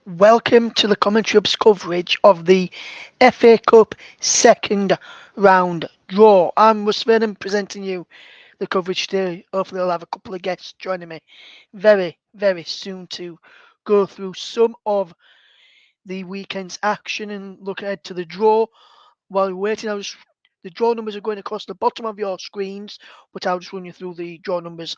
Welcome to the Commentary Hub's coverage of the FA Cup second round draw. I'm Russ Vernon presenting you the coverage today. Hopefully I'll have a couple of guests joining me very soon to go through some of the weekend's action and look ahead to the draw. While you're waiting, the draw numbers are going across the bottom of your screens, but I'll just run you through the draw numbers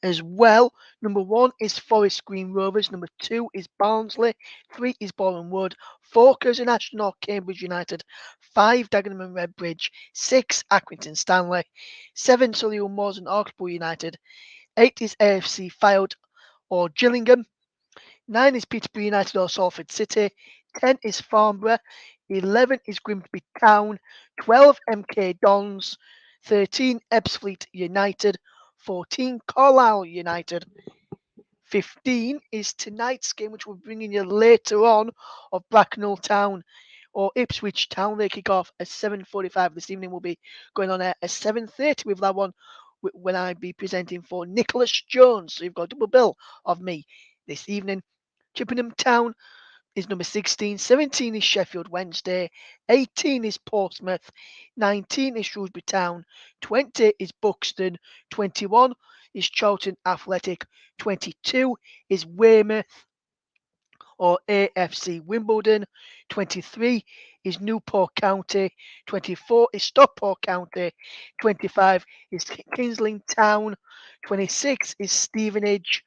as well. Number 1 is Forest Green Rovers. Number 2 is Barnsley. 3 is Boreham Wood. 4 Curzon Ashton Cambridge United. 5 Dagenham and Redbridge. 6 Accrington Stanley. 7 Solihull Moors and Hawksbury United. 8 is AFC Fylde or Gillingham. 9 is Peterborough United or Salford City. 10 is Farnborough. 11 is Grimsby Town. 12 MK Dons. 13 Ebbsfleet United. 14 Carlisle United. 15 is tonight's game, which we're bringing you later on, of Bracknell Town or Ipswich Town. They kick off at 7:45 this evening. We'll be going on at 7:30 with that one when I be presenting for Nicholas Jones. So you've got a double bill of me this evening. Chippenham Town is number 16. 17 is Sheffield Wednesday. 18 is Portsmouth. 19 is Shrewsbury Town. 20 is Buxton. 21 is Charlton Athletic. 22 is Weymouth or AFC Wimbledon. 23 is Newport County. 24 is Stockport County. 25 is Kingsland Town. 26 is Stevenage.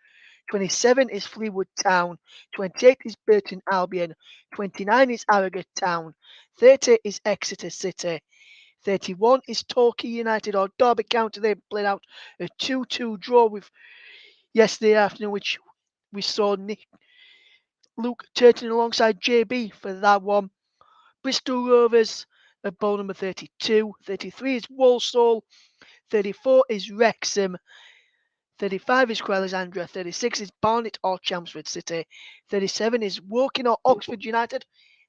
27 is Fleetwood Town. 28 is Burton Albion. 29 is Harrogate Town. 30 is Exeter City. 31 is Torquay United or Derby County. They played out a 2-2 draw with yesterday afternoon, which we saw Luke Turton alongside JB for that one. Bristol Rovers at ball number 32. 33 is Walsall. 34 is Wrexham. 35 is Crewe Alexandra. 36 is Barnet or Chelmsford City. 37 is Woking or Oxford United.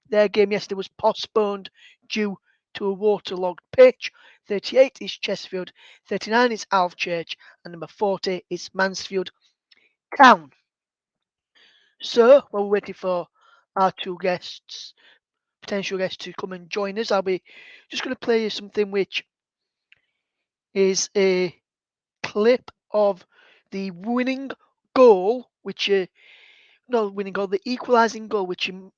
Their game yesterday was postponed due to a waterlogged pitch. 38 is Chesterfield. 39 is Alvechurch. And number 40 is Mansfield Town. So, while we're waiting for our two guests, potential guests to come and join us, I'll be just going to play you something which is a clip of the winning goal, which not winning goal, the equalising goal, which you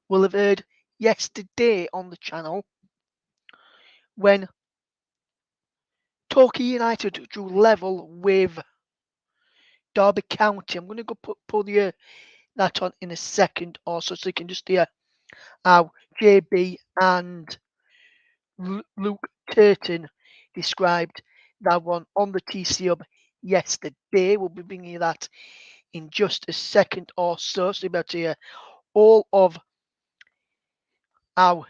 will have heard yesterday on the channel when Torquay United drew level with Derby County. I'm going to go pull that on in a second also, so you can just hear how JB and Luke Turton described that one on the TC Hub yesterday. We'll be bringing you that in just a second or so. So you'll be able to hear all of how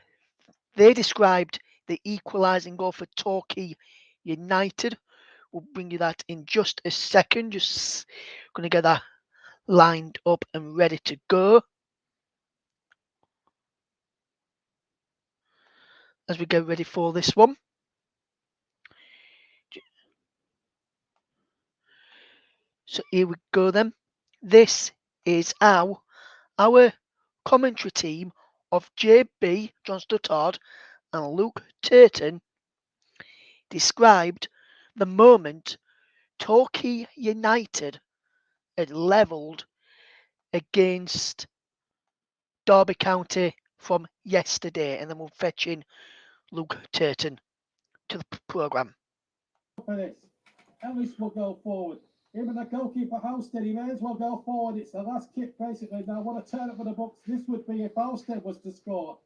they described the equalising goal for Torquay United. We'll bring you that in just a second. Just going to get that lined up and ready to go as we get ready for this one. So here we go then. This is how our commentary team of JB, John Stuttard, and Luke Turton described the moment Torquay United had levelled against Derby County from yesterday, and then we'll fetch in Luke Turton to the programme. Ellis will go forward. Him and the goalkeeper Halstead, he may as well go forward. It's the last kick basically. Now what a turn up for the Bucks this would be if Halstead was to score.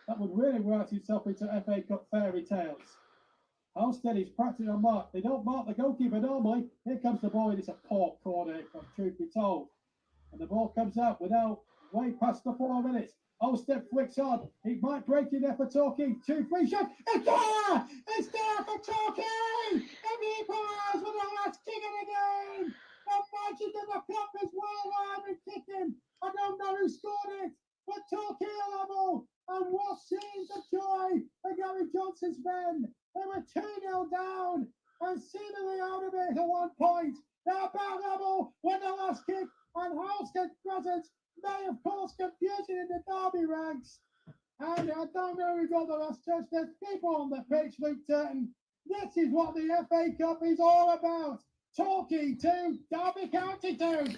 That would really write himself into FA Cup fairy tales. Halstead is practically on mark. They don't mark the goalkeeper normally. Here comes the ball, and it's a poor corner, if truth be told. And the ball comes out without way past the 4 minutes. Halstead flicks on. He might break in there for Torquay. 2-3 shot. It's there! It's there for Torquay! And the equaliser for the last kick of the game! The magic of the cup is well alive and kicking. I don't know who scored it, but Torquay level. And what scenes of joy for Gary Johnson's men. They were 2-0 down and seemingly out of it at one point. They're about level when the last kick and Halstead's presence may have caused confusion in the Derby ranks. And I don't know who got the last touch. There's people on the pitch, Luke Turton. This is what the FA Cup is all about. Torquay 2, Derby County 2.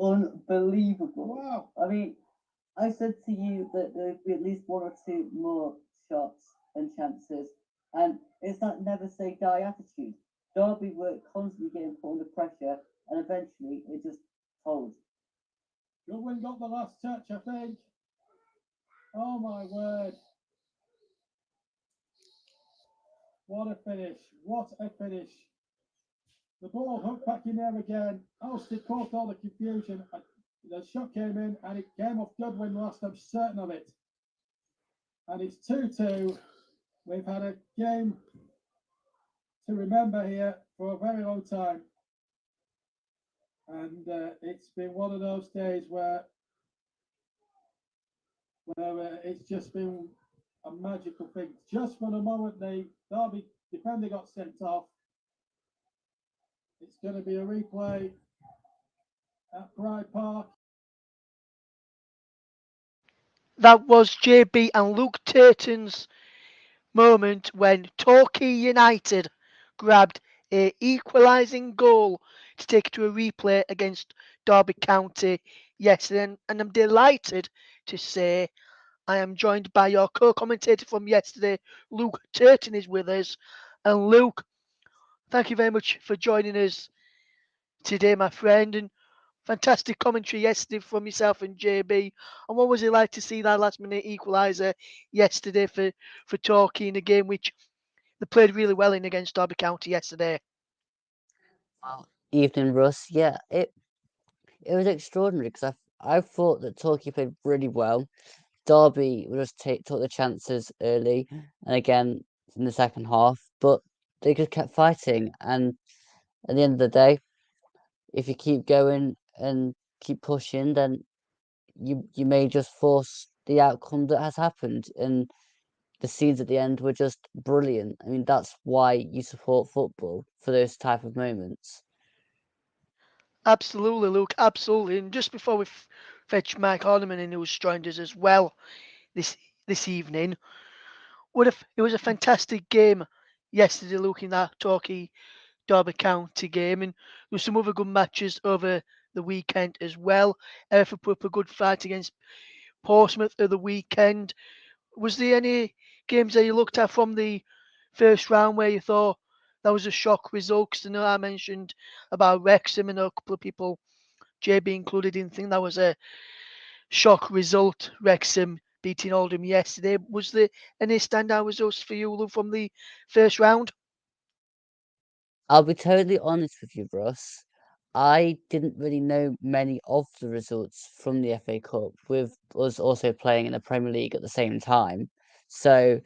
Unbelievable. Wow. I mean, I said to you that there'd be at least one or two more shots and chances, and it's that never say die attitude. Derby were constantly getting put under pressure, and eventually it just told. Goodwin got the last touch, I think. Oh my word. What a finish. What a finish. The ball hooked back in there again. Halstead caused all the confusion. The shot came in and it came off Goodwin last, I'm certain of it. And it's 2-2. We've had a game to remember here for a very long time. And it's been one of those days where it's just been a magical thing. Just for the moment, the Derby defender got sent off. It's going to be a replay at Pride Park. That was JB and Luke Turton's moment when Torquay United grabbed a equalising goal to take it to a replay against Derby County yesterday. And I'm delighted to say I am joined by your co-commentator from yesterday, Luke Turton is with us. And Luke, thank you very much for joining us today, my friend. And fantastic commentary yesterday from yourself and JB. And what was it like to see that last minute equaliser yesterday for Torquay in a game which they played really well in against Derby County yesterday? Well, evening, Russ. Yeah, it was extraordinary because I thought that Torquay played really well. Derby would just took the chances early and again in the second half, but they just kept fighting. And at the end of the day, if you keep going and keep pushing, then you may just force the outcome that has happened. And the scenes at the end were just brilliant. I mean, that's why you support football, for those type of moments. Absolutely, Luke, absolutely. And just before we fetch Mike Hardiman in, who's joined us as well this evening, it was a fantastic game yesterday, looking at Torquay Derby County game, and there were some other good matches over the weekend as well. Hereford put up a good fight against Portsmouth at the weekend. Was there any games that you looked at from the first round where you thought that was a shock result? Because I know I mentioned about Wrexham, and a couple of people, JB included, didn't think that was a shock result. Wrexham beating Oldham yesterday. Was there any standout results for you, Luke, from the first round? I'll be totally honest with you, Russ. I didn't really know many of the results from the FA Cup, with us also playing in the Premier League at the same time. So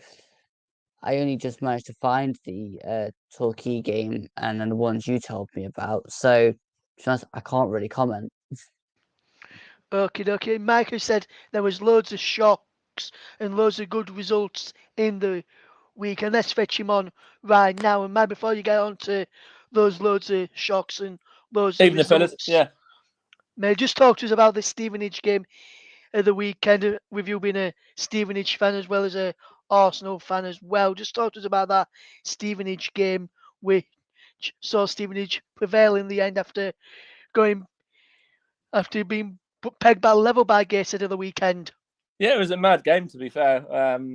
I only just managed to find the Torquay game and then the ones you told me about. So to be honest, I can't really comment. Okay. Michael said there was loads of shocks and loads of good results in the week, and let's fetch him on right now. And Mike, before you get on to those loads of shocks and loads of Evening, fellas. results, Yeah. may you just talk to us about the Stevenage game of the weekend, with you being a Stevenage fan as well as a Arsenal fan as well. Just talk to us about that Stevenage game, which saw Stevenage prevail in the end after being pegged by level by Gateshead of the weekend. Yeah, it was a mad game, to be fair.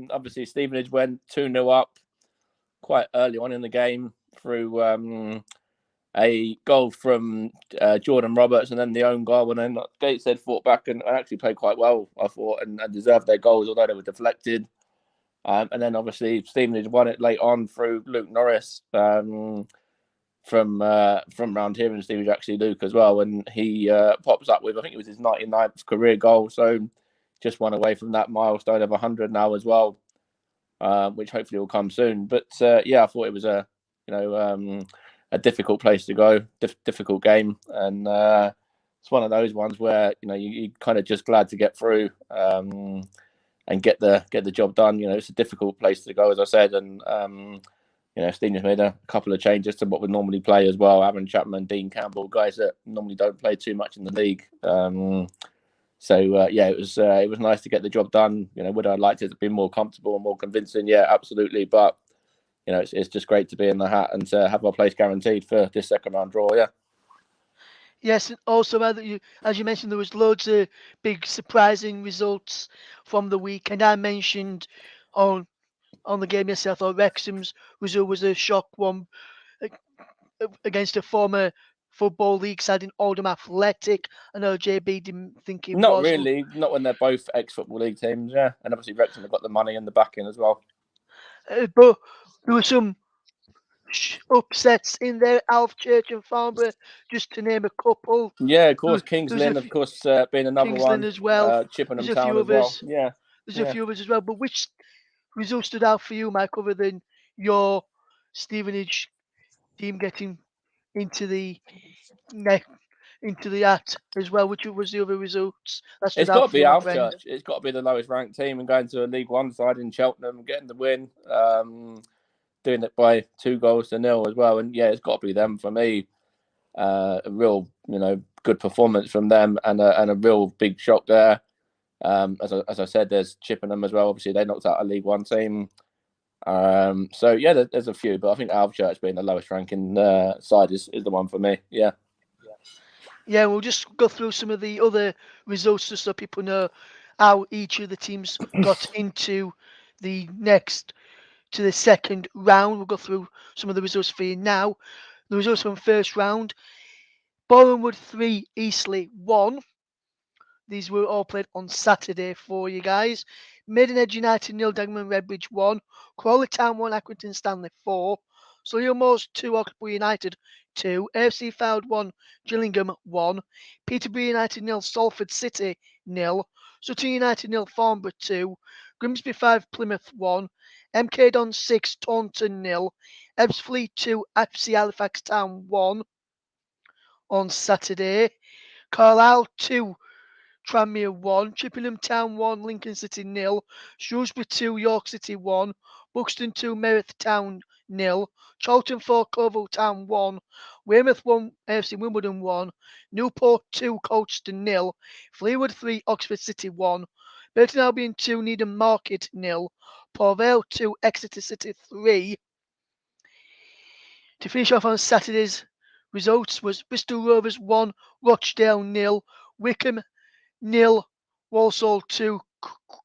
Obviously, Stevenage went 2-0 up quite early on in the game through a goal from Jordan Roberts and then the own goal. And then Gateshead fought back and actually played quite well, I thought, and deserved their goals, although they were deflected. And then obviously Stevenage won it late on through Luke Norris from round here in Stevenage, actually, Luke, as well. And he pops up with, I think it was his 99th career goal. So just one away from that milestone of 100 now as well, which hopefully will come soon. But yeah, I thought it was a difficult place to go, difficult game, and it's one of those ones where you're kind of just glad to get through and get the job done. It's a difficult place to go, as I said, and Stevenage made a couple of changes to what would normally play as well. Aaron Chapman, Dean Campbell, guys that normally don't play too much in the league. It was nice to get the job done. Would I liked it to be more comfortable and more convincing? Yeah, absolutely. But it's just great to be in the hat and to have our place guaranteed for this second round draw. Yeah. Yes, and also as you mentioned, there was loads of big surprising results from the week, and I mentioned on the game yesterday, I thought Wrexham's result was a shock one against a former Football League side in Oldham Athletic. I know JB didn't think it Not was. really, not when they're both ex-Football League teams, yeah. And obviously Wrexham have got the money and the backing as well. But there were some upsets in there, Alf Church and Farnborough, just to name a couple. Yeah, of course. There was Kingsland, of course, being another Kingsland one. as well. Chippenham There's a Town few as well. others. Yeah. There's a Yeah. few others as well. But which result stood out for you, Mike, other than your Stevenage team getting into the act as well? Which was the other results that stood It's got out to for be you, my Alf friend? Church. It's got to be the lowest ranked team and going to a League One side in Cheltenham, getting the win, doing it by 2-0 as well. And yeah, it's got to be them for me. A real, good performance from them and a real big shock there. As I said, there's Chippenham as well. Obviously, they knocked out a League One team. There's a few, but I think Alf Church being the lowest ranking side is the one for me. Yeah. Yeah, we'll just go through some of the other results just so people know how each of the teams got into the second round. We'll go through some of the results for you now. The results from first round: Bournemouth 3, Eastleigh 1. These were all played on Saturday for you guys. Maidenhead United 0, Dagenham Redbridge 1. Crawley Town 1, Accrington Stanley 4. Solihull Moors 2, Oxford United 2. AFC Fylde 1, Gillingham 1. Peterborough United 0, Salford City 0. Sutton United 0, Farnborough 2. Grimsby 5, Plymouth 1. MK Dons 6, Taunton 0. Ebbsfleet 2, FC Halifax Town 1 on Saturday. Carlisle 2, Tranmere 1, Chippenham Town 1, Lincoln City 0, Shrewsbury 2, York City 1, Buxton 2, Merith Town 0, Charlton 4, Clovel Town 1, Weymouth 1, AFC Wimbledon 1, Newport 2, Colchester 0, Fleetwood 3, Oxford City 1, Burton Albion 2, Needham Market 0, Port Vale 2, Exeter City 3. To finish off on Saturday's results was Bristol Rovers 1, Rochdale 0, Wickham 0, Walsall 2,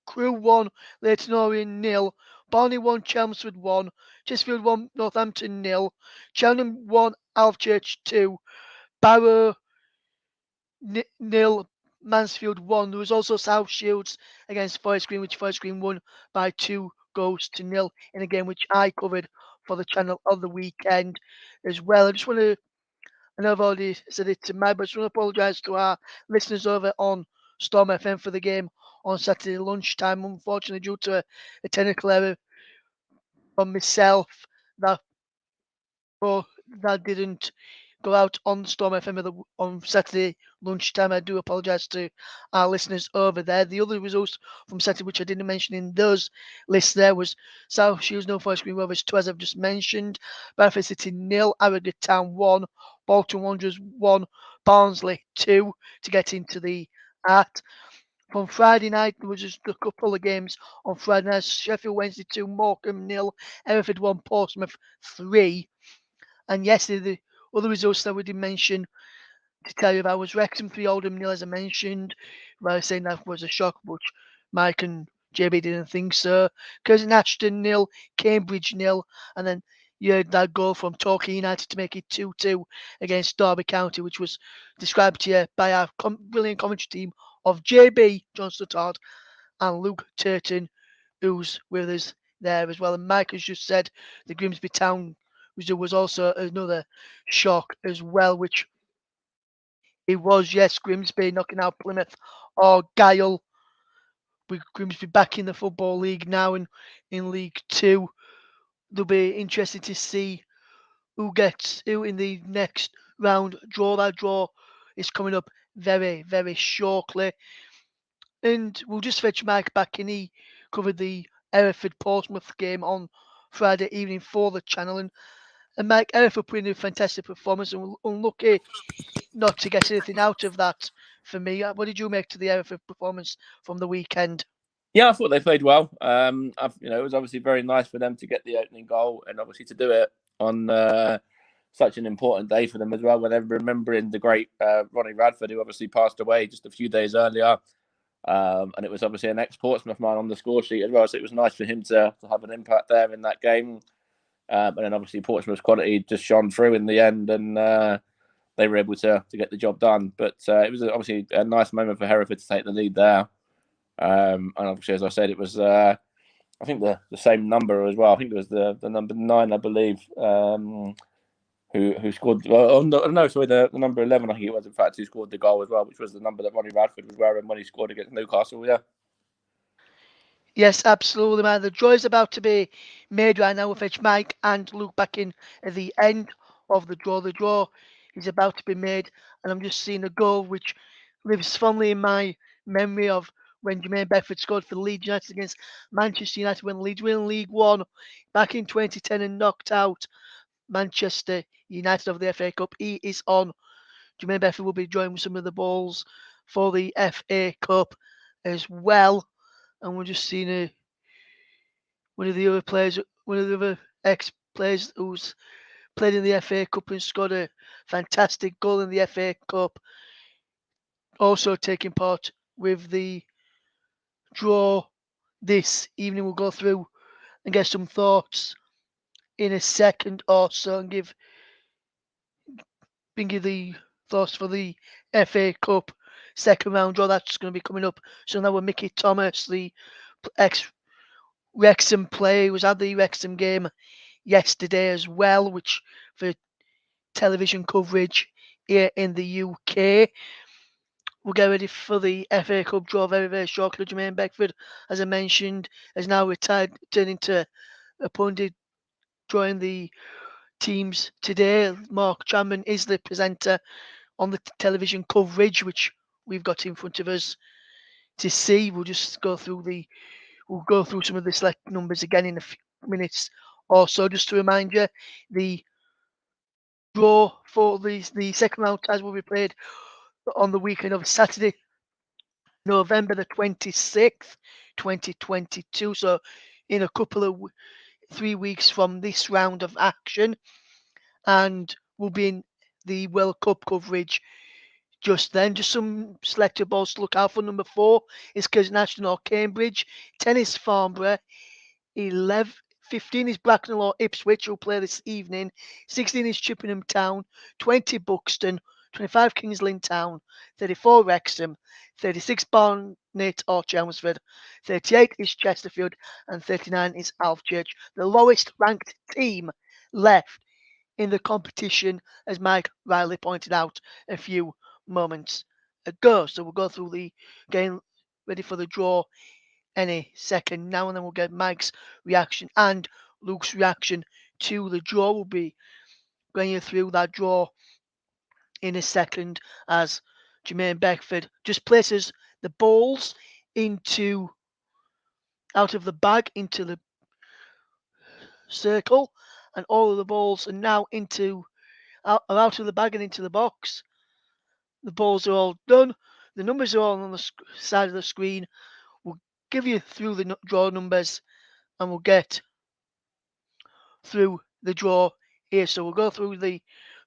Crewe 1, Leyton Orient 0, Barney 1, Chelmsford 1, Chesterfield 1, Northampton 0, Cheltenham 1, Alvechurch 2, Barrow 0, Mansfield 1. There was also South Shields against Forest Green, which Forest Green won by 2-0 in a game which I covered for the channel on the weekend as well. I know I've already said it to Mike, but I just want to apologise to our listeners over on Storm FM for the game on Saturday lunchtime. Unfortunately, due to a technical error from myself, that didn't go out on Storm FM on Saturday lunchtime. I do apologise to our listeners over there. The other results from Saturday, which I didn't mention in those lists there, was South Shields 0, Forest Green Rovers 2, as I've just mentioned. Bradford City 0, Harrogate Town 1, Bolton Wanderers 1, Barnsley 2 to get into the art. From Friday night, there was just a couple of games on Friday night. Sheffield Wednesday 2, Morecambe 0, Hereford 1, Portsmouth 3. And yesterday, the other results that we did mention to tell you about was Wrexham 3, Oldham 0, as I mentioned. I was saying that was a shock, but Mike and JB didn't think so. Curzon Ashton 0, Cambridge 0, and then you heard that goal from Torquay United to make it 2-2 against Derby County, which was described to you by our brilliant commentary team of JB, John Stuttard, and Luke Turton, who's with us there as well. And Mike has just said the Grimsby Town result was also another shock as well, which it was, yes, Grimsby knocking out Plymouth or Guile, with Grimsby back in the Football League now in League Two. It'll be interesting to see who gets who in the next round draw. That draw is coming up very, very shortly. And we'll just fetch Mike back in. He covered the Hereford Portsmouth game on Friday evening for the channel. And Mike, Hereford put in a fantastic performance and unlucky not to get anything out of that for me. What did you make to the Hereford performance from the weekend? Yeah, I thought they played well. It was obviously very nice for them to get the opening goal and obviously to do it on such an important day for them as well, when they're remembering the great Ronnie Radford, who obviously passed away just a few days earlier. And it was obviously an ex-Portsmouth man on the score sheet as well, so it was nice for him to have an impact there in that game. And then obviously Portsmouth's quality just shone through in the end, and they were able to get the job done. But it was obviously a nice moment for Hereford to take the lead there. And obviously, as I said, it was I think the same number as well. I think it was the number 9, I believe, who scored. The number 11. I think it was in fact who scored the goal as well, which was the number that Ronnie Radford was wearing when he scored against Newcastle. Yeah. Yes, absolutely, man. The draw is about to be made right now. We'll fetch Mike and Luke back in at the end of the draw. The draw is about to be made, and I'm just seeing a goal which lives fondly in my memory of when Jermaine Beckford scored for Leeds United against Manchester United when Leeds won League One back in 2010 and knocked out Manchester United of the FA Cup. He is on. Jermaine Beckford will be joining with some of the balls for the FA Cup as well. And we're just seeing one of the other ex-players who's played in the FA Cup and scored a fantastic goal in the FA Cup, also taking part with the draw this evening. We'll go through and get some thoughts in a second or so and give the thoughts for the FA Cup second round draw. That's going to be coming up. So now with Mickey Thomas, the ex-Wrexham player, who was at the Wrexham game yesterday as well, which for television coverage here in the UK. We'll get ready for the FA Cup draw very, very shortly. Jermaine Beckford, as I mentioned, has now retired, turning to a pundit, drawing the teams today. Mark Chapman is the presenter on the television coverage, which we've got in front of us to see. We'll go through some of the select numbers again in a few minutes or so. Just to remind you, the draw for the second round ties will be played on the weekend of Saturday, November the 26th, 2022. So in a couple of 3 weeks from this round of action, and we'll be in the World Cup coverage just then. Just some selected balls to look out for. Number 4 is Curzon Ashton or Cambridge. 10 is Farnborough. 15 is Bracknell or Ipswich, who'll play this evening. 16 is Chippenham Town. 20 Buxton. 25 Kings Lynn Town. 34 Wrexham. 36 Barnet or Chelmsford. 38 is Chesterfield. And 39 is Alvechurch. The lowest ranked team left in the competition, as Mike Riley pointed out a few moments ago. So we'll go through the game ready for the draw any second now, and then we'll get Mike's reaction and Luke's reaction to the draw. We'll be going through that draw in a second as Jermaine Beckford just places the balls out of the bag into the circle, and all of the balls are now out of the bag and into the box. The balls are all done. The numbers are all on the side of the screen. We'll give you through the draw numbers, and we'll get through the draw here. So we'll go through the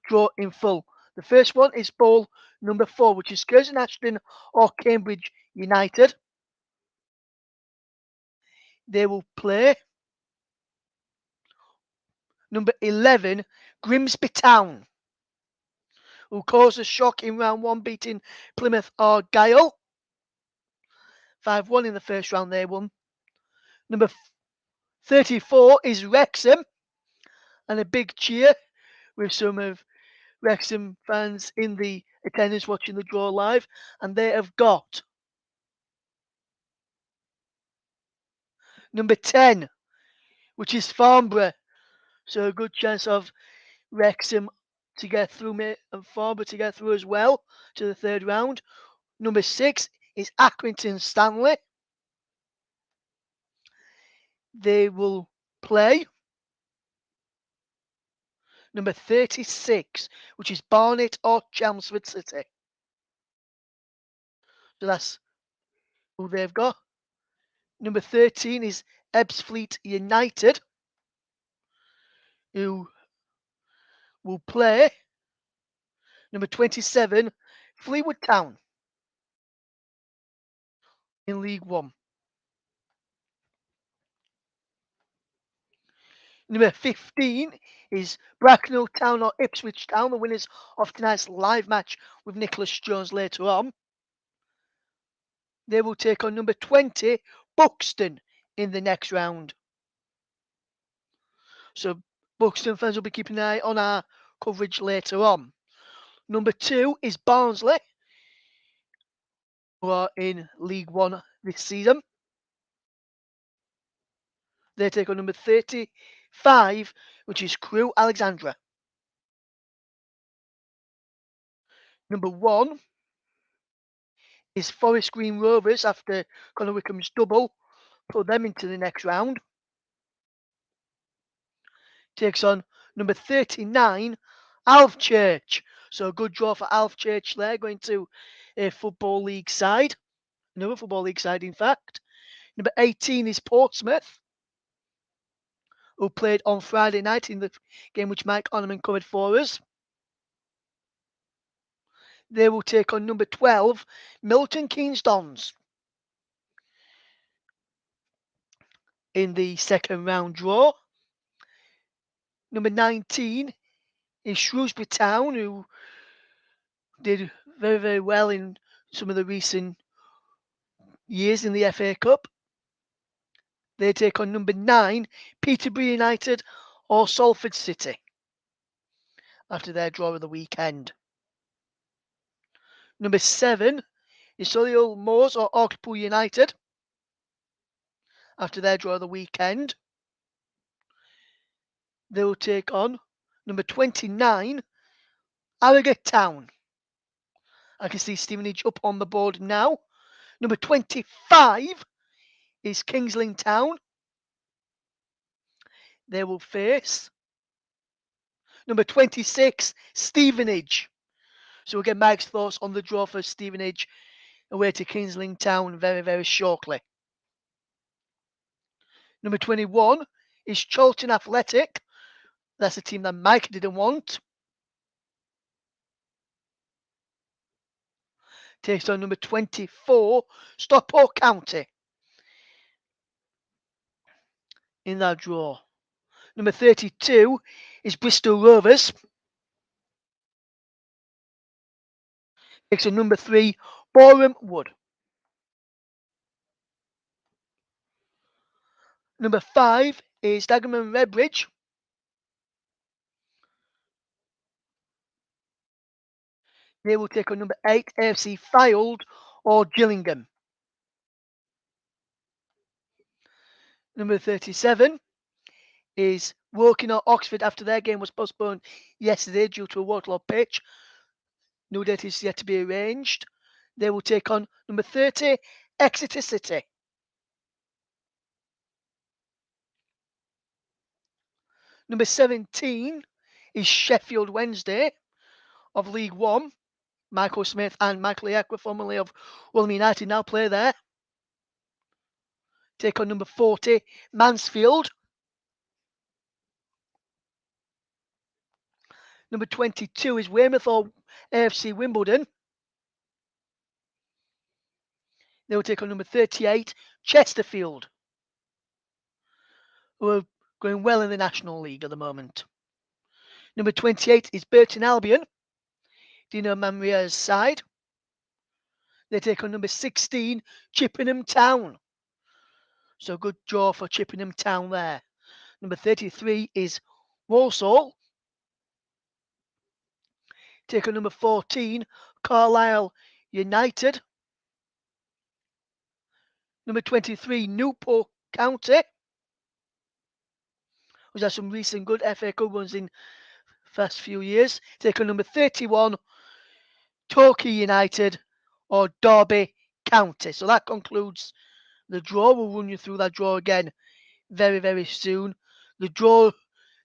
draw in full. The first one is ball number 4, which is Curzon Ashton or Cambridge United. They will play number 11, Grimsby Town, who caused a shock in round 1, beating Plymouth Argyle 5-1 in the first round. They won. Number 34 is Wrexham, and a big cheer with some of Wrexham fans in the attendance watching the draw live, and they have got number 10, which is Farnborough. So a good chance of Wrexham to get through, and Farnborough to get through as well to the third round. Number 6 is Accrington Stanley. They will play number 36, which is Barnet or Chelmsford City. So that's who they've got. Number 13 is Ebbsfleet United, who will play number 27, Fleetwood Town in League One. Number 15 is Bracknell Town or Ipswich Town, the winners of tonight's live match with Nicholas Jones later on. They will take on number 20, Buxton, in the next round. So Buxton fans will be keeping an eye on our coverage later on. Number 2 is Barnsley, who are in League One this season. They take on number 35, which is Crewe Alexandra. Number 1 is Forest Green Rovers after Conor Wickham's double put them into the next round. Takes on number 39, Alvechurch. So a good draw for Alvechurch there, going to a Football League side. Another Football League side, in fact. Number 18 is Portsmouth, who played on Friday night in the game which Mike Onneman covered for us. They will take on number 12, Milton Keynes Dons, in the second round draw. Number 19 is Shrewsbury Town, who did very, very well in some of the recent years in the FA Cup. They take on number 9, Peterborough United or Salford City after their draw of the weekend. Number 7 is Solihull Moors or Hartlepool United after their draw of the weekend. They will take on number 29, Harrogate Town. I can see Stevenage up on the board now. Number 25 is Kings Lynn Town. They will face number 26, Stevenage. So we'll get Mike's thoughts on the draw for Stevenage away to Kings Lynn Town very, very shortly. Number 21 is Charlton Athletic. That's a team that Mike didn't want. Takes on number 24, Stockport County in that draw. Number 32 is Bristol Rovers. Takes on number 3, Boreham Wood. Number 5 is Dagenham Redbridge. They will take on number 8, AFC Fylde or Gillingham. Number 37 is Woking or Oxford after their game was postponed yesterday due to a waterlogged pitch. No date is yet to be arranged. They will take on number 30, Exeter City. Number 17 is Sheffield Wednesday of League One. Michael Smith and Michael Iacqua, formerly of William United, now play there. Take on number 40, Mansfield. Number 22 is Weymouth or AFC Wimbledon. They will take on number 38, Chesterfield, who are going well in the National League at the moment. Number 28 is Burton Albion, Dino Mamria's side. They take on number 16, Chippenham Town. So good draw for Chippenham Town there. Number 33 is Walsall. Take on number 14, Carlisle United. Number 23, Newport County, who's had some recent good FA Cup runs in the past few years. Take on number 31, Torquay United or Derby County. So that concludes the draw. We'll run you through that draw again very, very soon. The draw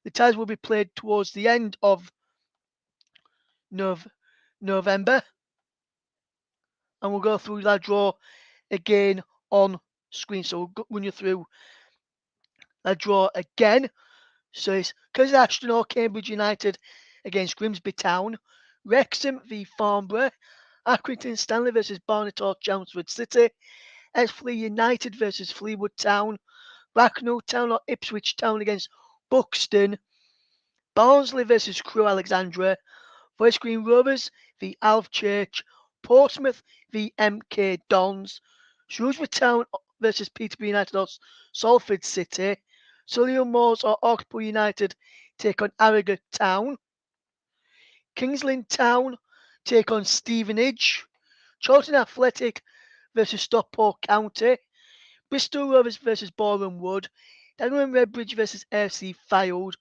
The ties will be played towards the end of November, and we'll go through that draw again on screen. So we'll run you through that draw again. So it's Curzon Ashton or Cambridge United against Grimsby Town, Wrexham v Farnborough, Accrington Stanley versus Barnet or Chelmsford City, Ebbsfleet United versus Fleetwood Town, Bracknell Town or Ipswich Town against Buxton, Barnsley versus Crewe Alexandra, Forest Green Rovers v Alf Church, Portsmouth v MK Dons, Shrewsbury Town versus Peterborough United or Salford City, Solihull Moors or Hartlepool United take on Harrogate Town, Kings Lynn Town take on Stevenage, Charlton Athletic versus Stockport County, Bristol Rovers versus Boreham Wood, Dagenham Redbridge versus AFC Fylde,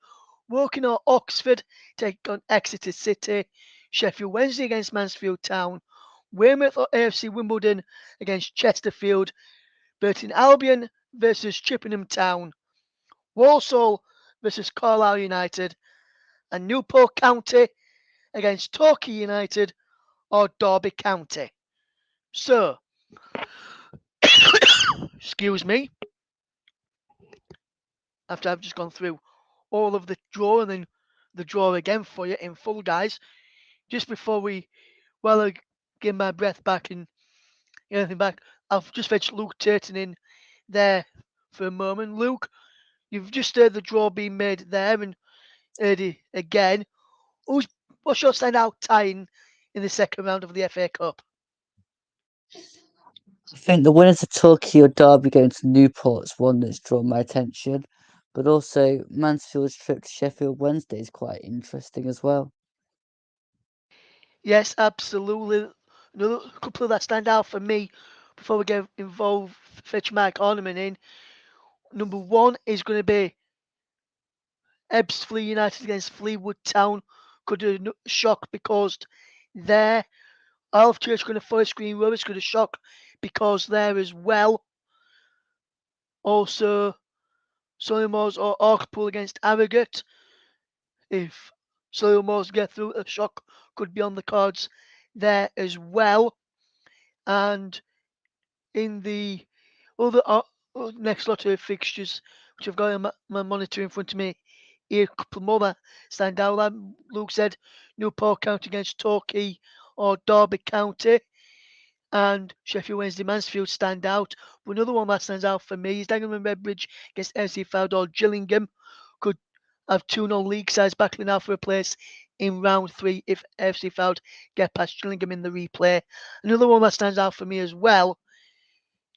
Woking or Oxford take on Exeter City, Sheffield Wednesday against Mansfield Town, Weymouth or AFC Wimbledon against Chesterfield, Burton Albion versus Chippenham Town, Walsall versus Carlisle United, and Newport County against Torquay United or Derby County. So, excuse me, after I've just gone through all of the draw and then the draw again for you in full, guys, just before I get my breath back and anything back, I'll just fetch Luke Turton in there for a moment. Luke, you've just heard the draw being made there and heard it again. What's your standout tie in the second round of the FA Cup? I think the winners of Torquay or Derby going to Newport's one that's drawn my attention, but also Mansfield's trip to Sheffield Wednesday is quite interesting as well. Yes, absolutely. Another couple that stand out for me before we get involved, fetch Mike Ornament in. Number one is going to be Ebbsfleet United against Fleetwood Town. Could a shock because there. Alf Church going to Forest Green Rovers, could a shock because there as well. Also, Solihull Moors or Hartlepool against Harrogate. If Solihull Moors get through, a shock could be on the cards there as well. And in the other next lot of fixtures, which I've got on my monitor in front of me, here a couple more that stand out. Like Luke said, Newport County against Torquay or Derby County, and Sheffield Wednesday Mansfield stand out. But another one that stands out for me is Dagenham Redbridge against FC Fylde or Gillingham. Could have two non-league sides battling out for a place in round 3 if FC Fylde get past Gillingham in the replay. Another one that stands out for me as well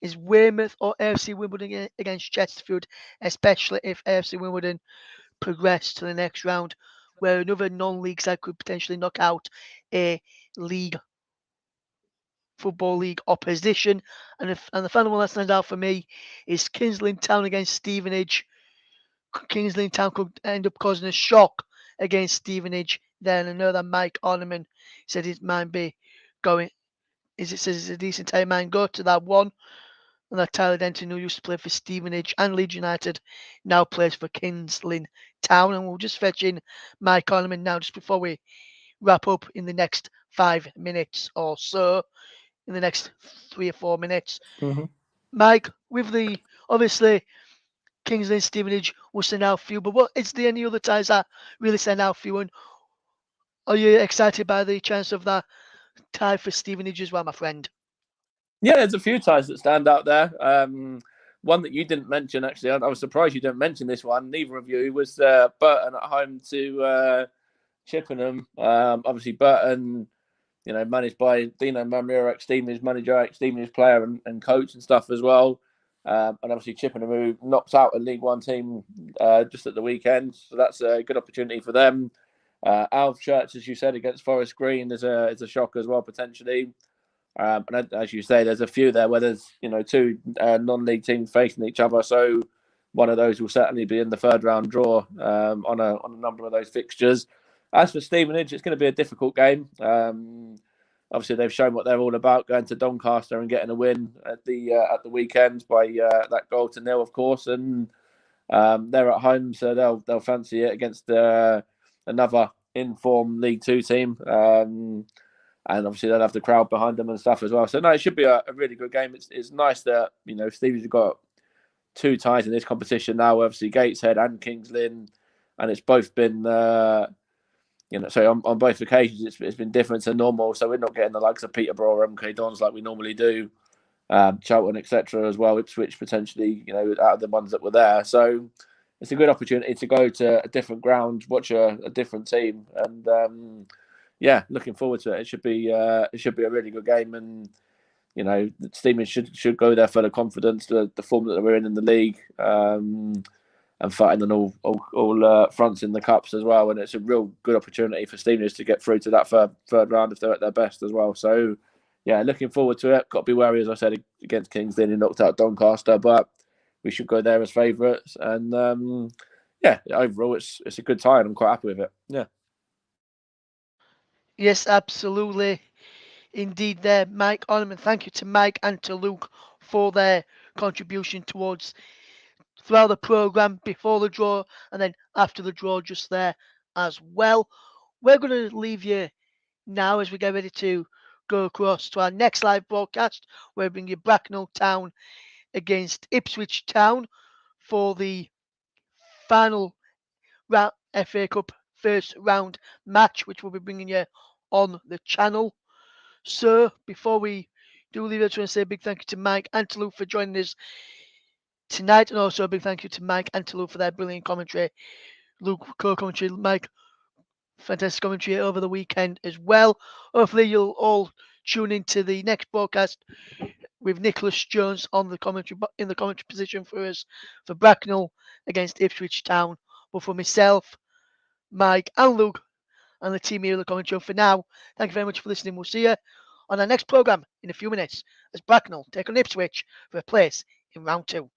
is Weymouth or AFC Wimbledon against Chesterfield, especially if AFC Wimbledon progress to the next round, where another non-league side could potentially knock out a football league opposition. And the final one that stands out for me is Kings Lynn Town against Stevenage. Kings Lynn Town could end up causing a shock against Stevenage. Then I know that Mike Ornament said it might be going. It says it's a decent time, man. Go to that one. And that Tyler Denton, who used to play for Stevenage and Leeds United, now plays for Kings Lynn Town. And we'll just fetch in Mike Ornament now, just before we wrap up in the next 5 minutes or so, in the next 3 or 4 minutes. Mm-hmm. Mike, with the obviously Kings Lynn Stevenage will send out for you, but what is there any other ties that really stand out for you? And are you excited by the chance of that tie for Stevenage as well, my friend? Yeah, there's a few ties that stand out there. One that you didn't mention, actually, I was surprised you didn't mention this one. Neither of you was Burton at home to Chippenham. Obviously, Burton, managed by Dino Maamria, ex-Stevenage manager, ex-Stevenage player and coach and stuff as well. And obviously Chippenham, who knocked out a League One team just at the weekend. So that's a good opportunity for them. Alf Church, as you said, against Forest Green is a shock as well, potentially. And as you say, there's a few there where there's two non-league teams facing each other. So one of those will certainly be in the third round draw on a number of those fixtures. As for Stevenage, it's going to be a difficult game. Obviously, they've shown what they're all about, going to Doncaster and getting a win at the weekend by that 0-0, of course. And They're at home, so they'll fancy it against another in-form League Two team. And obviously they'll have the crowd behind them and stuff as well. So no, it should be a really good game. It's nice that Stevenage have got 2 ties in this competition now. Obviously Gateshead and Kings Lynn, and it's both been so on both occasions it's been different to normal. So we're not getting the likes of Peterborough or MK Dons like we normally do, Charlton, etc. as well. Ipswich potentially, out of the ones that were there. So it's a good opportunity to go to a different ground, watch a different team, and looking forward to it. It should be a really good game, and Stevenage should go there for the confidence, the form that we're in the league, and fighting on all fronts in the cups as well. And it's a real good opportunity for Stevenage to get through to that third round if they're at their best as well. So looking forward to it. Got to be wary, as I said, against Kings Lynn, who knocked out Doncaster, but we should go there as favourites. And overall it's a good tie, and I'm quite happy with it. Yeah. Yes, absolutely. Indeed there, Mike Ornament. Thank you to Mike and to Luke for their contribution throughout the programme, before the draw and then after the draw just there as well. We're going to leave you now as we get ready to go across to our next live broadcast. We're bringing you Bracknell Town against Ipswich Town for the final FA Cup first round match, which we'll be bringing you on the channel. So before we do leave, I just want to say a big thank you to Mike and to Luke for joining us tonight, and also a big thank you to Mike and to Luke for their brilliant commentary. Luke, co-commentary, Mike, fantastic commentary over the weekend as well. Hopefully you'll all tune into the next broadcast with Nicholas Jones in the commentary position for us for Bracknell against Ipswich Town. But for myself, Mike and Luke and the team here in the commentary, for now, thank you very much for listening. We'll see you on our next programme in a few minutes as Bracknell take on Ipswich for a place in round 2.